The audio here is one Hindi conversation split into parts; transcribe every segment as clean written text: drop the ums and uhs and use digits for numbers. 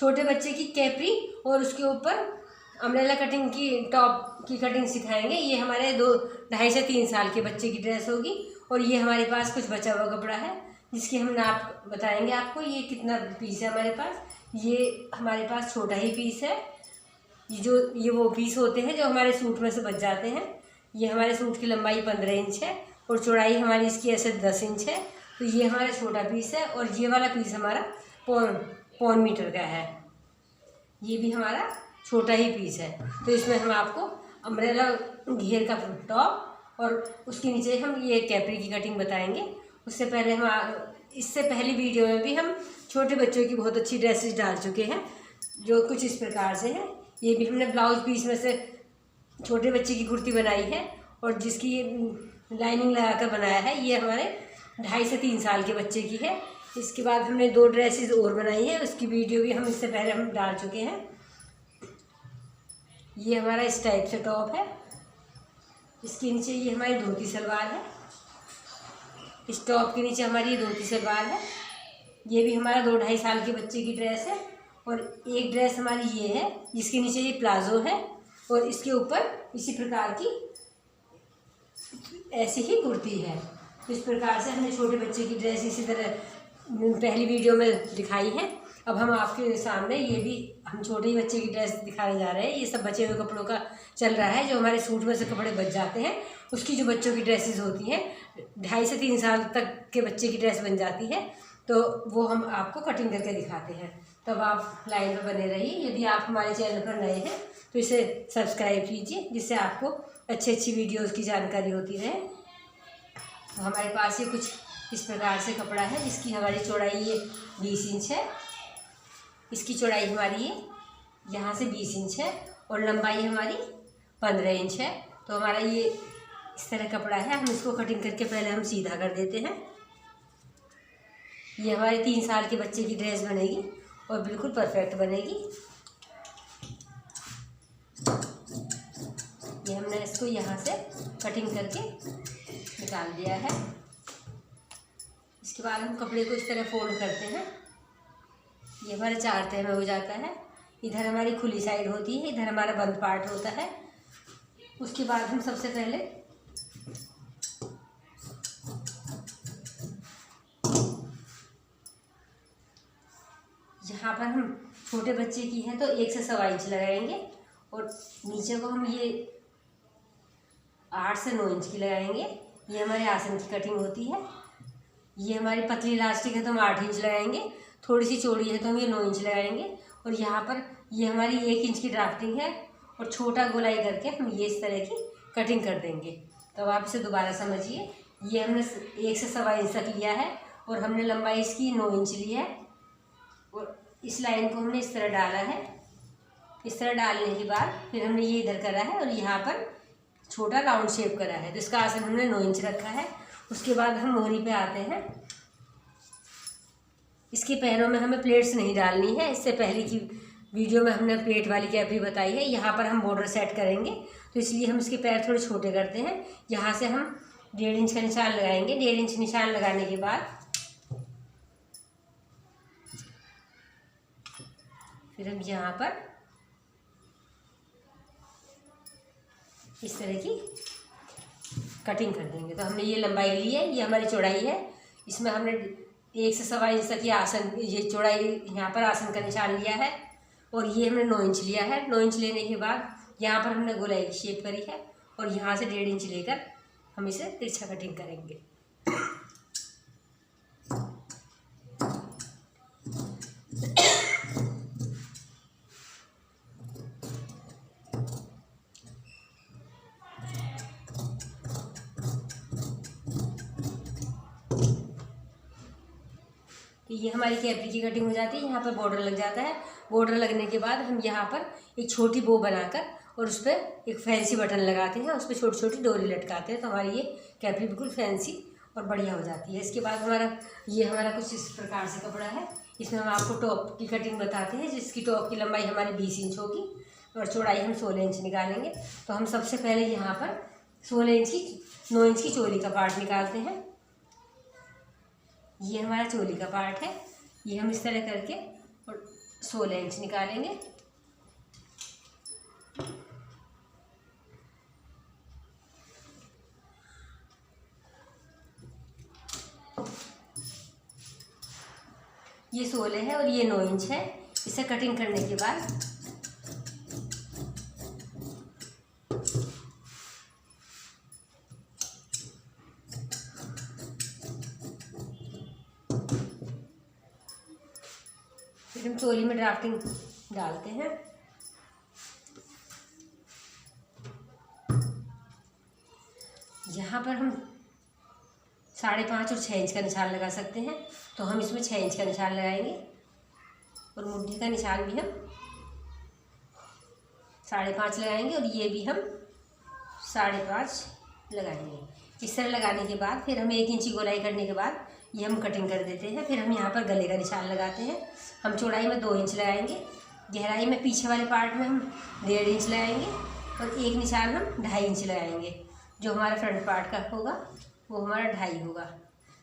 छोटे बच्चे की कैपरी और उसके ऊपर अम्ब्रेला कटिंग की टॉप की कटिंग सिखाएंगे। ये हमारे 2-2.5 से 3 साल के बच्चे की ड्रेस होगी। और ये हमारे पास कुछ बचा हुआ कपड़ा है जिसकी हम नाप बताएंगे आपको। ये कितना पीस है हमारे पास। ये हमारे पास छोटा ही पीस है। ये वो पीस होते हैं जो हमारे सूट में से बच जाते हैं। ये हमारे सूट की लंबाई 15 इंच है और चौड़ाई हमारी इसकी ऐसे 10 इंच है। तो ये हमारा छोटा पीस है और ये वाला पीस हमारा पौन मीटर का है। ये भी हमारा छोटा ही पीस है। तो इसमें हम आपको अम्ब्रेला घेर का टॉप और उसके नीचे हम ये कैपरी की कटिंग बताएंगे। उससे पहले इससे पहली वीडियो में भी हम छोटे बच्चों की बहुत अच्छी ड्रेसेस डाल चुके हैं जो कुछ इस प्रकार से है। ये भी हमने ब्लाउज पीस में से छोटे बच्चे की कुर्ती बनाई है और जिसकी लाइनिंग लगा कर बनाया है। ये हमारे 2.5 से 3 साल के बच्चे की है। इसके बाद हमने 2 ड्रेसेस और बनाई है, उसकी वीडियो भी हम इससे पहले हम डाल चुके हैं। ये हमारा इस टाइप से टॉप है। इसके नीचे ये हमारी धोती सलवार है। इस टॉप के नीचे हमारी धोती सलवार है। ये भी हमारा 2-2.5 साल के बच्चे की ड्रेस है। और एक ड्रेस हमारी ये है जिसके नीचे ये प्लाजो है और इसके ऊपर इसी प्रकार की ऐसी ही कुर्ती है। इस प्रकार से हमने छोटे बच्चे की ड्रेस इसी तरह पहली वीडियो में दिखाई है। अब हम आपके सामने ये भी हम छोटे ही बच्चे की ड्रेस दिखाने जा रहे हैं। ये सब बचे हुए कपड़ों का चल रहा है जो हमारे सूट में से कपड़े बच जाते हैं। उसकी जो बच्चों की ड्रेसेस होती हैं 2.5 से 3 साल तक के बच्चे की ड्रेस बन जाती है, तो वो हम आपको कटिंग करके दिखाते हैं। तब आप लाइन पर बने रहिए। यदि आप हमारे चैनल पर नए हैं तो इसे सब्सक्राइब कीजिए जिससे आपको अच्छी वीडियोज़ की जानकारी होती रहे। तो हमारे पास ये कुछ इस प्रकार से कपड़ा है जिसकी हमारी चौड़ाई ये 20 इंच है। इसकी चौड़ाई हमारी ये यहाँ से 20 इंच है और लंबाई हमारी 15 इंच है। तो हमारा ये इस तरह कपड़ा है। हम इसको कटिंग करके पहले हम सीधा कर देते हैं। ये हमारे 3 साल के बच्चे की ड्रेस बनेगी और बिल्कुल परफेक्ट बनेगी। ये हमने इसको यहाँ से कटिंग करके निकाल दिया है। इसके बाद हम कपड़े को इस तरह फोल्ड करते हैं। ये हमारे 4 तह में हो जाता है। इधर हमारी खुली साइड होती है, इधर हमारा बंद पार्ट होता है। उसके बाद हम सबसे पहले यहाँ पर हम छोटे बच्चे की है तो 1 से 1.25 इंच लगाएंगे और नीचे को हम ये 8 से 9 इंच की लगाएंगे। ये हमारे आसन की कटिंग होती है। ये हमारी पतली इलास्टिक है तो हम 8 इंच लगाएंगे। थोड़ी सी चौड़ी है तो हम ये 9 इंच लगाएंगे। और यहाँ पर ये हमारी 1 इंच की ड्राफ्टिंग है और छोटा गोलाई करके हम ये इस तरह की कटिंग कर देंगे। तो आप इसे दोबारा समझिए। ये हमने 1 से 1.25 इंच तक लिया है और हमने लंबाई इसकी 9 इंच ली है और इस लाइन को हमने इस तरह डाला है। इस तरह डालने के बाद फिर हमने ये इधर करा है और यहाँ पर छोटा राउंड शेप करा है। तो इसका आसन हमने 9 इंच रखा है। उसके बाद हम मोहरी पे आते हैं। इसके पैरों में हमें प्लेट्स नहीं डालनी है। इससे पहले की वीडियो में हमने प्लेट वाली कैपरी बताई है। यहाँ पर हम बॉर्डर सेट करेंगे तो इसलिए हम इसके पैर थोड़े छोटे करते हैं। यहाँ से हम 1.5 इंच का निशान लगाएंगे। 1.5 इंच निशान लगाने के बाद फिर हम यहाँ पर इस तरह की कटिंग कर देंगे। तो हमने ये लंबाई ली है, ये हमारी चौड़ाई है। इसमें हमने 1 से 1.25 इंच तक ये आसन, ये चौड़ाई यहाँ पर आसन का निशान लिया है और ये हमने 9 इंच लिया है। 9 इंच लेने के बाद यहाँ पर हमने गोलाई की शेप करी है और यहाँ से 1.5 इंच लेकर हम इसे तिरछा कटिंग करेंगे। ये हमारी कैपरी की कटिंग हो जाती है। यहाँ पर बॉर्डर लग जाता है। बॉर्डर लगने के बाद हम यहाँ पर एक छोटी बो बनाकर और उस पर एक फैंसी बटन लगाते हैं। उस पर छोटी छोटी डोरी लटकाते हैं तो हमारी ये कैपरी बिल्कुल फैंसी और बढ़िया हो जाती है। इसके बाद हमारा कुछ इस प्रकार से कपड़ा है। इसमें हम आपको टॉप की कटिंग बताते हैं जिसकी टॉप की लंबाई हमारी 20 इंच होगी और चौड़ाई हम 16 इंच निकालेंगे। तो हम सबसे पहले यहाँ पर 9 इंच की चोली का पार्ट निकालते हैं। ये हमारा चोली का पार्ट है। ये हम इस तरह करके और 16 इंच निकालेंगे। ये 16 है और ये 9 इंच है। इसे कटिंग करने के बाद फिर हम चोली में ड्राफ्टिंग डालते हैं। यहाँ पर हम 5.5 और 6 इंच का निशान लगा सकते हैं, तो हम इसमें 6 इंच का निशान लगाएंगे और मुट्ठी का निशान भी हम 5.5 लगाएंगे और ये भी हम 5.5 लगाएंगे। इस तरह लगाने के बाद फिर हम 1 इंच की गोलाई करने के बाद ये हम कटिंग कर देते हैं। फिर हम यहाँ पर गले का निशान लगाते हैं। हम चौड़ाई में 2 इंच लगाएंगे, गहराई में पीछे वाले पार्ट में हम 1.5 इंच लगाएंगे और एक निशान हम 2.5 इंच लगाएंगे। जो हमारा फ्रंट पार्ट का होगा वो हमारा 2.5 होगा।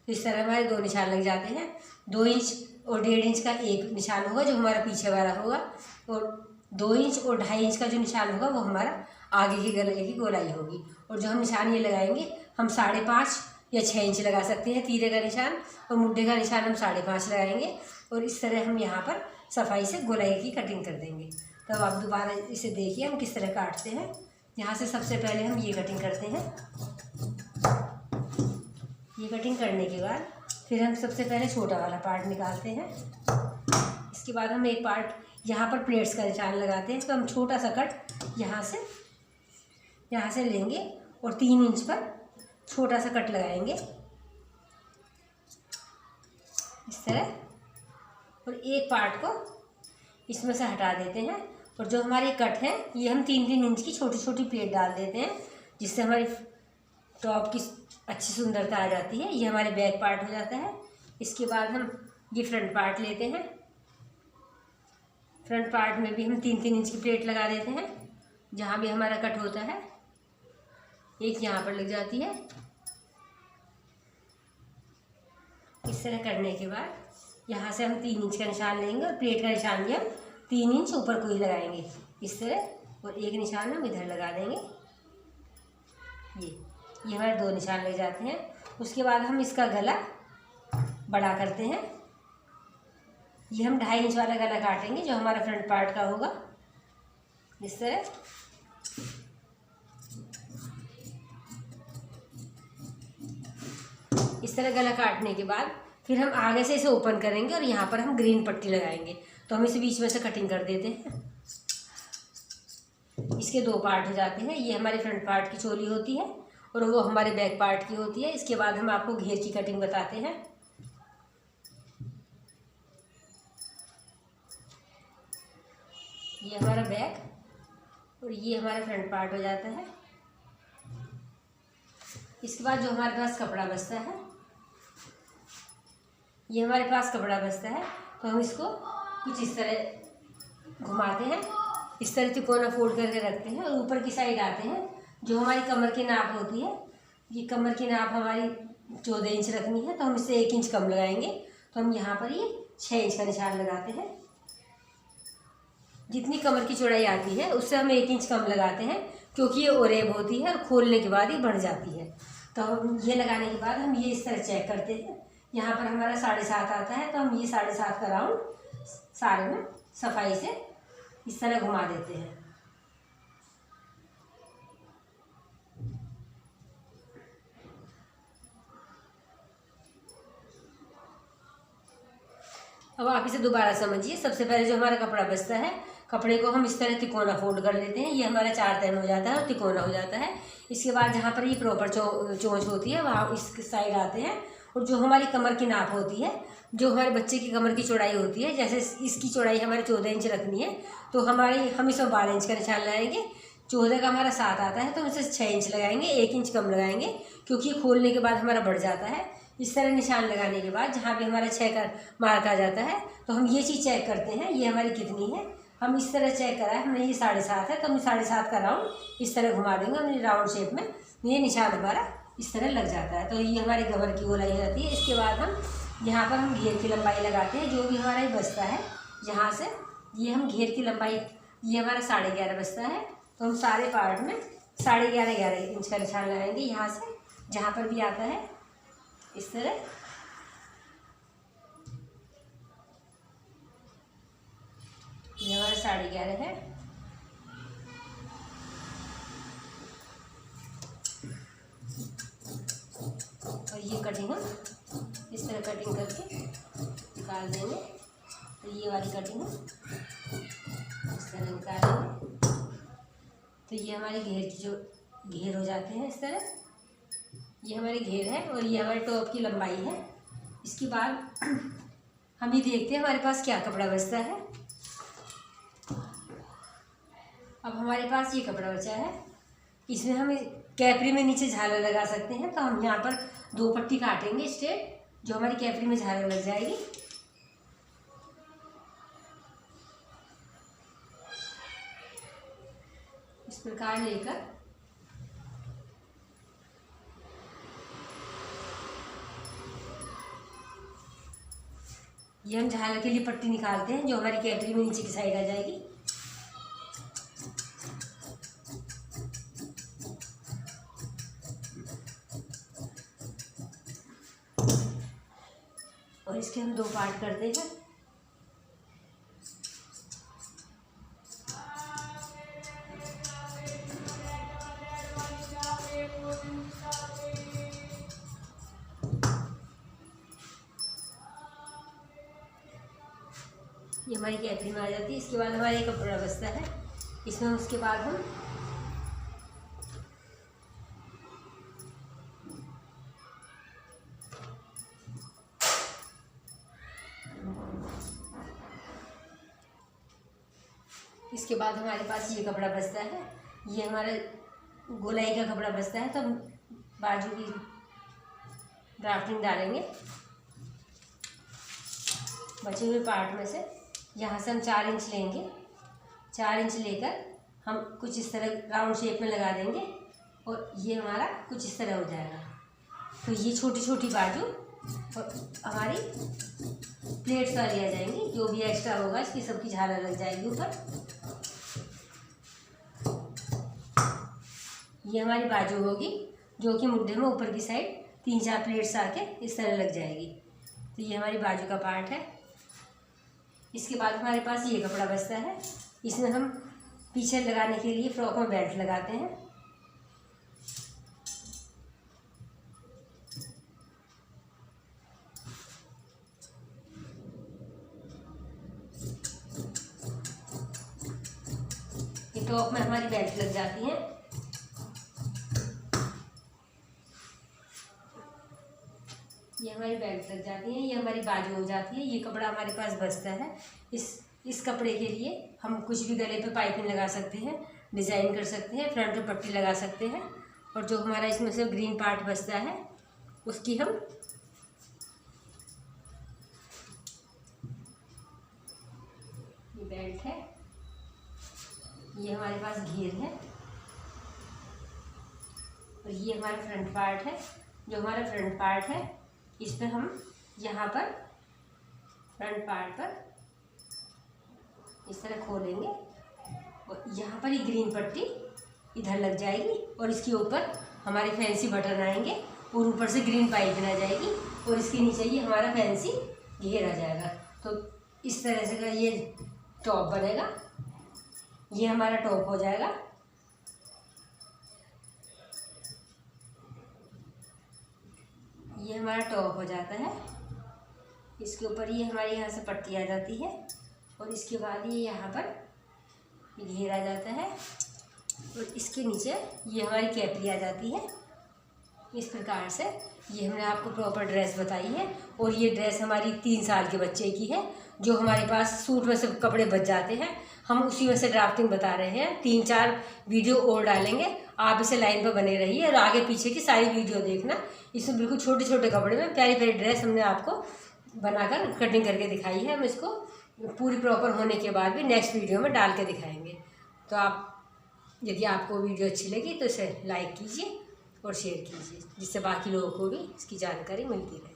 तो इस तरह हमारे 2 निशान लग जाते हैं। 2 इंच और 1.5 इंच का एक निशान होगा जो हमारा पीछे वाला होगा, और 2 इंच और 2.5 इंच का जो निशान होगा वो हमारा आगे की गले की गोलाई होगी। और जो हम निशान ये लगाएंगे हम 5.5 या 6 इंच लगा सकते हैं तीरे का निशान, और मुड्ढे का निशान हम 5.5 लगाएंगे। और इस तरह हम यहाँ पर सफाई से गोलाई की कटिंग कर देंगे। तो अब आप दोबारा इसे देखिए हम किस तरह काटते हैं। यहाँ से सबसे पहले हम ये कटिंग करते हैं। ये कटिंग करने के बाद फिर हम सबसे पहले छोटा वाला पार्ट निकालते हैं। इसके बाद हम एक पार्ट यहाँ पर प्लेट्स का निशान लगाते हैं। तो हम छोटा सा कट यहाँ से लेंगे और 3 इंच पर छोटा सा कट लगाएंगे इस तरह, और एक पार्ट को इसमें से हटा देते हैं। और जो हमारे कट है ये हम 3-3 इंच की छोटी छोटी प्लेट डाल देते हैं, जिससे हमारी टॉप की अच्छी सुंदरता आ जाती है। ये हमारे बैक पार्ट हो जाता है। इसके बाद हम ये फ्रंट पार्ट लेते हैं। फ्रंट पार्ट में भी हम 3-3 इंच की प्लेट लगा देते हैं। जहाँ भी हमारा कट होता है एक यहाँ पर लग जाती है। इस तरह करने के बाद यहाँ से हम 3 इंच का निशान लेंगे और प्लेट का निशान भी हम 3 इंच ऊपर को ही लगाएंगे इस तरह, और एक निशान हम इधर लगा देंगे। ये हमारे 2 निशान लग जाते हैं। उसके बाद हम इसका गला बड़ा करते हैं। ये हम 2.5 इंच वाला गला काटेंगे जो हमारा फ्रंट पार्ट का होगा इस तरह। इस तरह गला काटने के बाद फिर हम आगे से इसे ओपन करेंगे और यहाँ पर हम ग्रीन पट्टी लगाएंगे। तो हम इसे बीच में से कटिंग कर देते हैं। इसके 2 पार्ट हो जाते हैं। ये हमारे फ्रंट पार्ट की चोली होती है और वो हमारे बैक पार्ट की होती है। इसके बाद हम आपको घेर की कटिंग बताते हैं। ये हमारा बैक और ये हमारा फ्रंट पार्ट हो जाता है। इसके बाद जो हमारे पास कपड़ा बचता है, ये हमारे पास कपड़ा बचता है, तो हम इसको कुछ इस तरह घुमाते हैं। इस तरह तिकोना फोल्ड करके रखते हैं और ऊपर की साइड आते हैं। जो हमारी कमर की नाप होती है, ये कमर की नाप हमारी 14 इंच रखनी है, तो हम इससे 1 इंच कम लगाएंगे। तो हम यहाँ पर ये 6 इंच का निशान लगाते हैं। जितनी कमर की चौड़ाई आती है उससे हम 1 इंच कम लगाते हैं, क्योंकि ये ओरेब होती है और खोलने के बाद ही बढ़ जाती है। तो हम ये लगाने के बाद हम ये इस तरह चेक करते हैं। यहाँ पर हमारा 7.5 आता है, तो हम ये 7.5 का राउंड सारे में सफाई से इस तरह घुमा देते हैं। अब आप इसे दोबारा समझिए। सबसे पहले जो हमारा कपड़ा बचता है, कपड़े को हम इस तरह तिकोना फोल्ड कर लेते हैं। ये हमारा 4 तह हो जाता है और तिकोना हो जाता है। इसके बाद जहाँ पर ये प्रॉपर चोंच होती है वहाँ इस साइड आते हैं, और जो हमारी कमर की नाप होती है, जो हमारे बच्चे की कमर की चौड़ाई होती है, जैसे इसकी चौड़ाई हमारे 14 इंच रखनी है, तो हम इसमें 12 इंच का निशान लगाएंगे। 14 का हमारा 7 आता है, तो हम इसे 6 इंच लगाएंगे, 1 इंच कम लगाएंगे, क्योंकि खोलने के बाद हमारा बढ़ जाता है। इस तरह निशान लगाने के बाद जहाँ भी हमारा 6 का मार्क आ जाता है, तो हम ये चीज़ चेक करते हैं ये हमारी कितनी है। हम इस तरह चेक करा है, हमने ये 7.5 है, तो हम 7.5 का राउंड इस तरह घुमा देंगे अपनी राउंड शेप में। ये निशान हमारा इस तरह लग जाता है। तो ये हमारी कमर की गोलाई हो जाती है। इसके बाद हम यहाँ पर हम घेर की लंबाई लगाते हैं। जो भी हमारा बचता है यहाँ से ये हम घेर की लंबाई, ये हमारा 11.5 बचता है, तो हम सारे पार्ट में 11.5 इंच का निशान लगाएंगे। यहाँ से जहाँ पर भी आता है इस तरह, ये हमारा 11.5 है। और ये कटिंग हम इस तरह कटिंग करके निकाल देंगे। तो ये वाली कटिंग हम इस तरह निकालेंगे। तो ये हमारे घेर की जो घेर हो जाते हैं इस तरह, ये हमारे घेर है और ये हमारे टॉप की लंबाई है। इसके बाद हम ये देखते हैं हमारे पास क्या कपड़ा बचता है। अब हमारे पास ये कपड़ा बचा है, इसमें हम कैपरी में नीचे झालर लगा सकते हैं। तो हम यहाँ पर 2 पट्टी काटेंगे स्ट्रेट, जो हमारी कैपरी में झालर लग जाएगी। इस प्रकार लेकर ये हम झालर के लिए पट्टी निकालते हैं, जो हमारी कैपरी में नीचे की साइड आ जाएगी। और इसके हम 2 पार्ट करते हैं। ये हमारी कैपरी में आ जाती है। इसके बाद हमारा एक कपड़ा बचता है, इसमें उसके बाद हम इसके बाद हमारे पास ये कपड़ा बचता है, ये हमारा गोलाई का कपड़ा बचता है। तो हम बाजू की ड्राफ्टिंग डालेंगे बचे हुए पार्ट में से। यहाँ से हम 4 इंच लेंगे, 4 इंच लेकर हम कुछ इस तरह राउंड शेप में लगा देंगे और ये हमारा कुछ इस तरह हो जाएगा। तो ये छोटी छोटी बाजू और हमारी प्लेट्स वाली आ जाएंगी। जो भी एक्स्ट्रा होगा इसकी सबकी झालर लग जाएगी ऊपर। ये हमारी बाजू होगी, जो कि मुड्ढे में ऊपर की साइड 3-4 प्लेट्स आके इस तरह लग जाएगी। तो ये हमारी बाजू का पार्ट है। इसके बाद हमारे पास ये कपड़ा बचता है, इसमें हम पीछे लगाने के लिए फ्रॉक में बेल्ट लगाते हैं। ये टॉप में हमारी बेल्ट लग जाती है। ये हमारी बेल्ट लग जाती है, ये हमारी बाजू हो जाती है। ये कपड़ा हमारे पास बचता है। इस कपड़े के लिए हम कुछ भी गले पे पाइपिंग लगा सकते हैं, डिज़ाइन कर सकते हैं, फ्रंट पे पट्टी लगा सकते हैं। और जो हमारा इसमें से ग्रीन पार्ट बचता है उसकी हम ये बेल्ट है, ये हमारे पास घेर है और ये हमारा फ्रंट पार्ट है। जो हमारा फ्रंट पार्ट है इस पर हम यहाँ पर फ्रंट पार्ट पर इस तरह खोलेंगे और यहाँ पर ये ग्रीन पट्टी इधर लग जाएगी और इसके ऊपर हमारे फैंसी बटन आएंगे और ऊपर से ग्रीन पाइपिंग आ जाएगी और इसके नीचे ये हमारा फैंसी घेर आ जाएगा। तो इस तरह से का ये टॉप बनेगा। ये हमारा टॉप हो जाएगा। ये हमारा टॉप हो जाता है। इसके ऊपर ये हमारे यहाँ से पट्टी आ जाती है और इसके बाद ये यहाँ पर घेर आ जाता है और इसके नीचे ये हमारी कैपरी आ जाती है। इस प्रकार से ये हमने आपको प्रॉपर ड्रेस बताई है। और ये ड्रेस हमारी 3 साल के बच्चे की है। जो हमारे पास सूट में से कपड़े बच जाते हैं हम उसी में से ड्राफ्टिंग बता रहे हैं। 3-4 वीडियो और डालेंगे, आप इसे लाइन पर बने रहिए और आगे पीछे की सारी वीडियो देखना। इसमें बिल्कुल छोटे छोटे कपड़े में प्यारी प्यारी ड्रेस हमने आपको बनाकर कटिंग करके दिखाई है। हम इसको पूरी प्रॉपर होने के बाद भी नेक्स्ट वीडियो में डाल के दिखाएंगे। तो आप यदि आपको वीडियो अच्छी लगी तो इसे लाइक कीजिए और शेयर कीजिए, जिससे बाकी लोगों को भी इसकी जानकारी मिलती रहे।